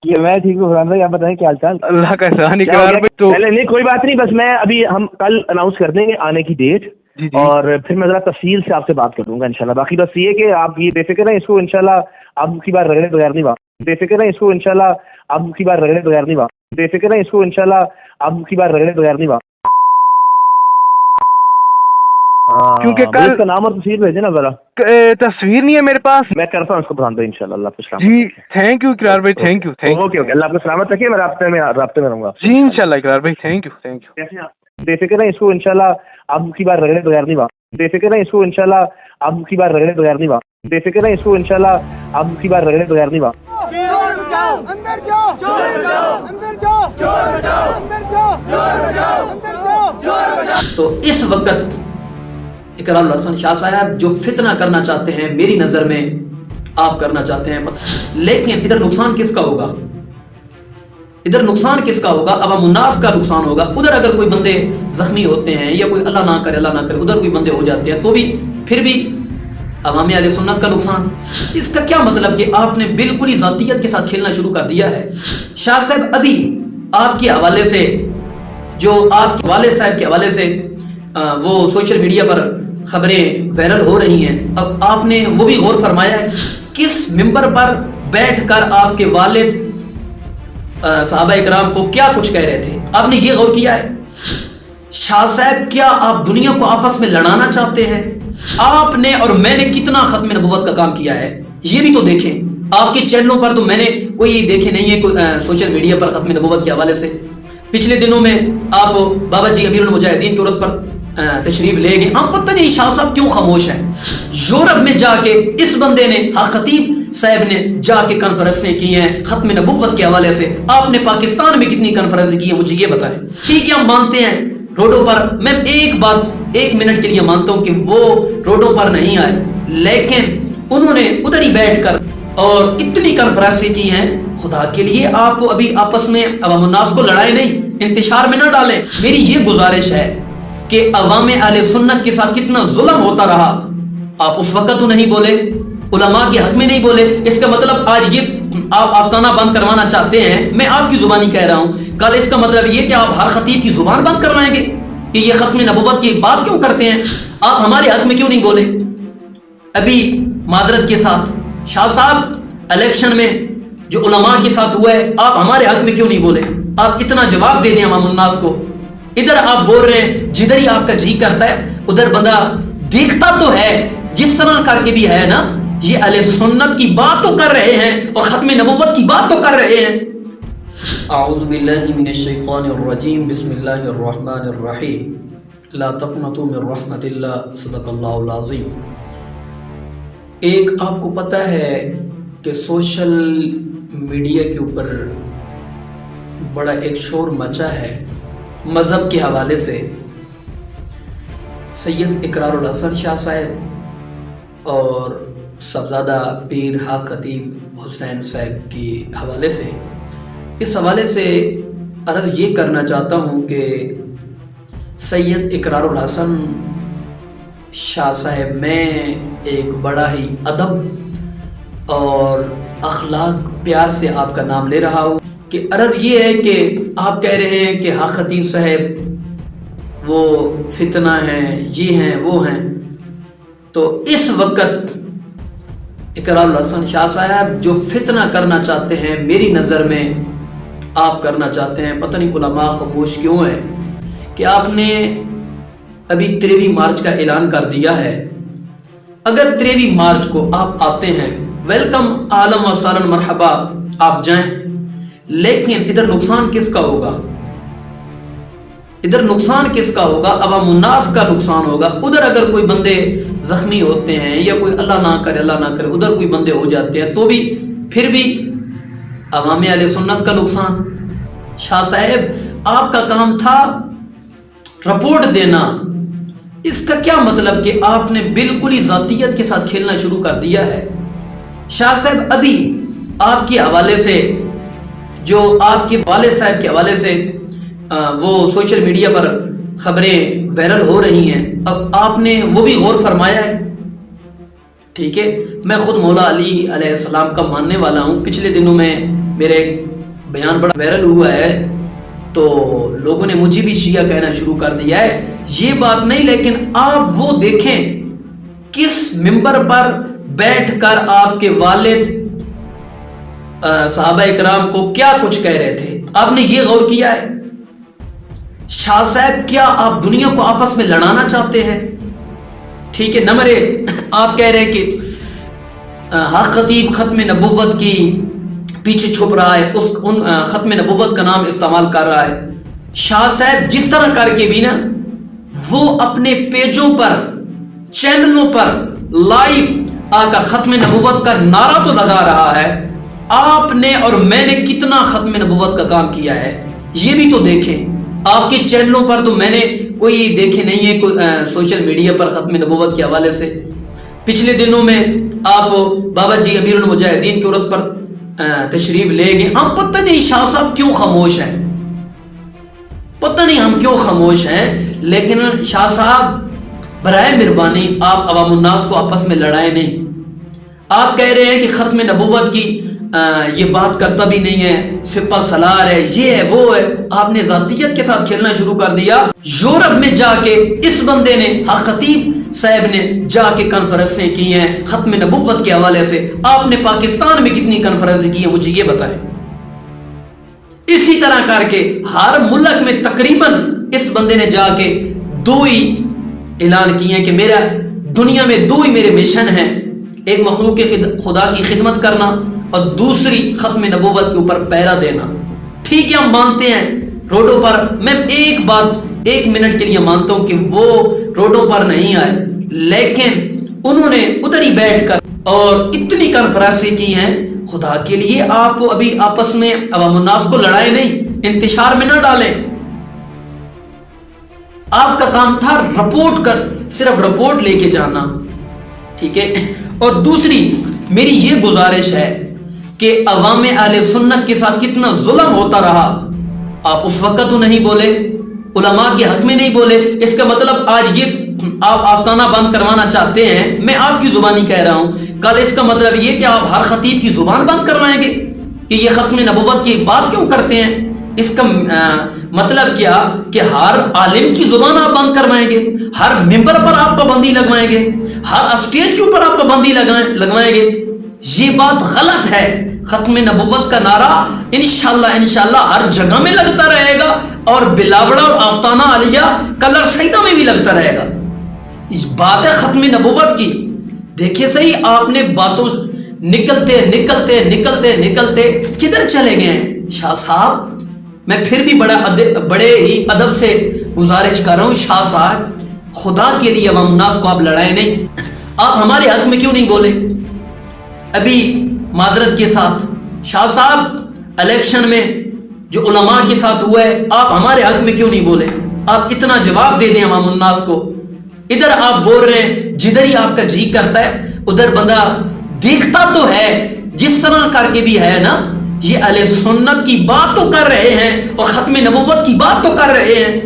میں ٹھیک ہوں فرحان بھائی، آپ بتائیں کیا حال چال؟ اللہ کا احسان اقرار بھائی. تو نہیں کوئی بات نہیں، بس میں ابھی ہم کل اناؤنس کر دیں گے آنے کی ڈیٹ، اور پھر میں ذرا تفصیل سے آپ سے بات کروں گا انشاءاللہ. باقی بس یہ کہ آپ یہ بے فکر ہیں، اس کو انشاءاللہ آپ کی بار رگڑے بغیر نہیں بے فکر ہیں، اس کو انشاءاللہ آپ کی بار رگڑے بغیر نہیں بے فکر ہیں، اس کو انشاءاللہ آپ کی بار رگڑے بغیر نہیں کیونکہ کل کا نام اور تصویر بھیجے نا ذرا. تصویر نہیں ہے میرے پاس. میں کرتا ہوں اس کو فرحان بھائی انشاءاللہ. اللہ آپ کو سلامت. جی تھینک یو اقرار بھائی، تھینک یو. اوکے اللہ آپ کو سلامت رکھیے. میں رابطے میں رہوں گا جی انشاءاللہ اقرار بھائی. Thank you. بے فکر ہیں، اس کو انشاءاللہ آپ کی بار رگڑے بغیر نہیں بے فکر ہیں، اس کو انشاءاللہ آپ کی بار رگڑے بغیر نہیں بے فکر ہیں، اس کو انشاءاللہ آپ کی بار رگڑے بغیر نہیں تو اس وقت اقرار الحسن شاہ صاحب جو فتنہ کرنا چاہتے ہیں میری نظر میں آپ کرنا چاہتے ہیں، لیکن ادھر نقصان کس کا ہوگا؟ ادھر نقصان کس کا ہوگا؟ عوام الناس کا نقصان ہوگا. ادھر اگر کوئی بندے زخمی ہوتے ہیں یا کوئی اللہ نہ کرے ادھر کوئی بندے ہو جاتے ہیں تو بھی پھر بھی عوام اہل سنت کا نقصان. اس کا کیا مطلب کہ آپ نے بالکل ہی ذاتیت کے ساتھ کھیلنا شروع کر دیا ہے. شاہ صاحب ابھی آپ کے حوالے سے جو آپ کے والد صاحب کے حوالے سے وہ سوشل میڈیا پر خبریں وائرل ہو رہی ہیں، اب آپ نے وہ بھی غور فرمایا ہے کس ممبر پر بیٹھ کر آپ کے والد صحابہ اکرام کو کیا کچھ کہہ رہے تھے؟ آپ نے یہ غور کیا ہے؟ شاہ صاحب کیا آپ دنیا کو آپس میں لڑانا چاہتے ہیں؟ آپ نے اور میں نے کتنا ختم نبوت کا کام کیا ہے یہ بھی تو دیکھیں. آپ کے چینلوں پر تو میں نے کوئی دیکھے نہیں ہے سوشل میڈیا پر ختم نبوت کے حوالے سے. پچھلے دنوں میں آپ بابا جی امیر المجاہدین کے عرس پر تشریف لے گئے. ہم پتہ نہیں شاہ صاحب کیوں خاموش ہیں. یورپ میں جا کے اس بندے نے خطیب صاحب نے جا کے کانفرنسیں کی ہیں ختم نبوت کے حوالے سے. آپ نے پاکستان میں کتنی کانفرنس کی ہیں مجھے یہ بتائیں. ٹھیک ہے ہم مانتے ہیں روڈوں پر، میں ایک منٹ کے لیے مانتا ہوں کہ وہ روڈوں پر نہیں آئے، لیکن انہوں نے ادھر ہی بیٹھ کر اور اتنی کانفرنسیں کی ہیں. خدا کے لیے آپ ابھی آپس میں عوام الناس کو لڑائے نہیں، انتشار میں نہ ڈالیں. میری یہ گزارش ہے کہ عوام اہل سنت کے ساتھ کتنا ظلم ہوتا رہا، آپ اس وقت تو نہیں بولے، علماء کے حق میں نہیں بولے. اس کا مطلب آج یہ آپ آستانہ بند کروانا چاہتے ہیں، میں آپ کی زبانی کہہ رہا ہوں. کل اس کا مطلب یہ کہ آپ ہر خطیب کی زبان بند کروائیں گے کہ یہ ختم نبوت کی بات کیوں کرتے ہیں؟ آپ ہمارے حق میں کیوں نہیں بولے؟ ابھی معذرت کے ساتھ شاہ صاحب الیکشن میں جو علماء کے ساتھ ہوا ہے آپ ہمارے حق میں کیوں نہیں بولے؟ آپ اتنا جواب دے دیں عوام الناس کو. ادھر آپ بول رہے ہیں جدھر ہی آپ کا جی کرتا ہے ادھر بندہ دیکھتا تو ہے، جس طرح کر کے بھی ہے نا. یہ اہل سنت کی بات تو کر رہے ہیں اور ختم نبوت کی بات تو کر رہے ہیں. اعوذ باللہ من الشیطان الرجیم، بسم اللہ الرحمن الرحیم. لا تقنطوا من رحمت اللہ، صدق اللہ العظیم. ایک آپ کو پتہ ہے کہ سوشل میڈیا کے اوپر بڑا ایک شور مچا ہے مذہب کے حوالے سے. سید اقرار الحسن شاہ صاحب اور صاحبزادہ پیر حق خطیب حسین صاحب کے حوالے سے. اس حوالے سے عرض یہ کرنا چاہتا ہوں کہ سید اقرار الحسن شاہ صاحب میں ایک بڑا ہی ادب اور اخلاق پیار سے آپ کا نام لے رہا ہوں کہ عرض یہ ہے کہ آپ کہہ رہے ہیں کہ حق خطیب صاحب وہ فتنہ ہیں، یہ ہیں وہ ہیں. تو اس وقت اقرار الحسن شاہ صاحب جو فتنہ کرنا چاہتے ہیں میری نظر میں آپ کرنا چاہتے ہیں. پتہ نہیں علماء خاموش کیوں ہیں کہ آپ نے ابھی 23 مارچ کا اعلان کر دیا ہے. اگر 23 مارچ کو آپ آتے ہیں ویلکم، عالم و سالن مرحبا، آپ جائیں. لیکن ادھر نقصان کس کا ہوگا؟ ادھر نقصان کس کا ہوگا؟ عوام الناس کا نقصان ہوگا. ادھر اگر کوئی بندے زخمی ہوتے ہیں یا کوئی اللہ نہ کرے ادھر کوئی بندے ہو جاتے ہیں تو بھی پھر بھی عوام اہل سنت کا نقصان. شاہ صاحب آپ کا کام تھا رپورٹ دینا. اس کا کیا مطلب کہ آپ نے بالکل ہی ذاتیت کے ساتھ کھیلنا شروع کر دیا ہے. شاہ صاحب ابھی آپ کے حوالے سے جو آپ کے والد صاحب کے حوالے سے وہ سوشل میڈیا پر خبریں وائرل ہو رہی ہیں، اب آپ نے وہ بھی غور فرمایا ہے. ٹھیک ہے، میں خود مولا علی علیہ السلام کا ماننے والا ہوں. پچھلے دنوں میں میرا ایک بیان بڑا وائرل ہوا ہے تو لوگوں نے مجھے بھی شیعہ کہنا شروع کر دیا ہے. یہ بات نہیں، لیکن آپ وہ دیکھیں کس منبر پر بیٹھ کر آپ کے والد صحابہ اکرام کو کیا کچھ کہہ رہے تھے. آپ نے یہ غور کیا ہے؟ شاہ صاحب کیا آپ دنیا کو آپس میں لڑانا چاہتے ہیں؟ ٹھیک ہے، نمبر ایک آپ کہہ رہے ہیں کہ حق خطیب ختم نبوت کی پیچھے چھپ رہا ہے، ان ختم نبوت کا نام استعمال کر رہا ہے. شاہ صاحب جس طرح کر کے بھی نا وہ اپنے پیجوں پر چینلوں پر لائیو آ کر ختم نبوت کا نعرہ تو لگا رہا ہے. آپ نے اور میں نے کتنا ختم نبوت کا کام کیا ہے یہ بھی تو دیکھیں. آپ کے چینلوں پر تو میں نے کوئی دیکھے نہیں ہے کوئی سوشل میڈیا پر ختم نبوت کے حوالے سے. پچھلے دنوں میں آپ بابا جی امیر المجاہدین کے عرس پر تشریف لے گئے. ہم پتہ نہیں شاہ صاحب کیوں خاموش ہیں، پتہ نہیں ہم کیوں خاموش ہیں. لیکن شاہ صاحب برائے مہربانی آپ عوام الناس کو آپس میں لڑائیں نہیں. آپ کہہ رہے ہیں کہ ختم نبوت کی یہ بات کرتا بھی نہیں ہے، سپہ سالار ہے، یہ ہے وہ ہے. آپ نے ذاتیت کے ساتھ کھیلنا شروع کر دیا. یورپ میں جا کے اس بندے نے حق خطیب صاحب نے جا کے کانفرنسیں کی ہیں ختم نبوت کے حوالے سے. آپ نے پاکستان میں کتنی کانفرنسیں کی ہیں مجھے یہ بتائیں. اسی طرح کر کے ہر ملک میں تقریباً اس بندے نے جا کے دو ہی اعلان کیے ہیں کہ میرا دنیا میں دو ہی میرے مشن ہیں، ایک مخلوق خدا کی خدمت کرنا اور دوسری ختم نبوت کے اوپر پہرا دینا. ٹھیک ہے ہم مانتے ہیں روڈوں پر، میں ایک بات ایک منٹ کے لیے مانتا ہوں کہ وہ روڈوں پر نہیں آئے، لیکن انہوں نے ادھر ہی بیٹھ کر اور اتنی کانفرنسیں کی ہیں. خدا کے لیے آپ ابھی آپس میں عوام الناس کو لڑائیں نہیں، انتشار میں نہ ڈالیں. آپ کا کام تھا رپورٹ کر، صرف رپورٹ لے کے جانا. ٹھیک ہے. اور دوسری میری یہ گزارش ہے کہ عوام اہل سنت کے ساتھ کتنا ظلم ہوتا رہا. آپ اس وقت تو نہیں بولے، علماء کے حق میں نہیں بولے. اس کا مطلب آج یہ آپ آستانہ بند کروانا چاہتے ہیں، میں آپ کی زبانی کہہ رہا ہوں. کل اس کا مطلب یہ کہ آپ ہر خطیب کی زبان بند کروائیں گے کہ یہ ختم نبوت کی بات کیوں کرتے ہیں. اس کا مطلب کیا کہ ہر عالم کی زبان آپ بند کروائیں گے، ہر ممبر پر آپ پابندی لگوائیں گے، ہر اسٹیج کے اوپر آپ پابندی لگوائیں گے. یہ بات غلط ہے. ختم نبوت کا نعرہ انشاءاللہ ہر جگہ میں لگتا رہے گا اور بلاوڑا اور آستانہ عالیہ کلر سیدہ میں بھی لگتا رہے گا. اس بات ہے ختم نبوت کی. دیکھیے صحیح آپ نے باتوں نکلتے نکلتے نکلتے نکلتے کدھر چلے گئے ہیں. شاہ صاحب میں پھر بھی بڑے ہی ادب سے گزارش کر رہا ہوں، شاہ صاحب خدا کے لیے عوام الناس کو آپ لڑائیں نہیں. آپ ہمارے حق میں کیوں نہیں بولے؟ ابھی معذرت کے ساتھ شاہ صاحب الیکشن میں جو علماء کے ساتھ ہوا ہے آپ ہمارے حق میں کیوں نہیں بولے؟ آپ اتنا جواب دے دیں عوام الناس کو. ادھر آپ بول رہے ہیں جدھر ہی آپ کا جی کرتا ہے ادھر بندہ دیکھتا تو ہے. جس طرح کر کے بھی ہے نا، یہ اہل سنت کی بات تو کر رہے ہیں اور ختم نبوت کی بات تو کر رہے ہیں.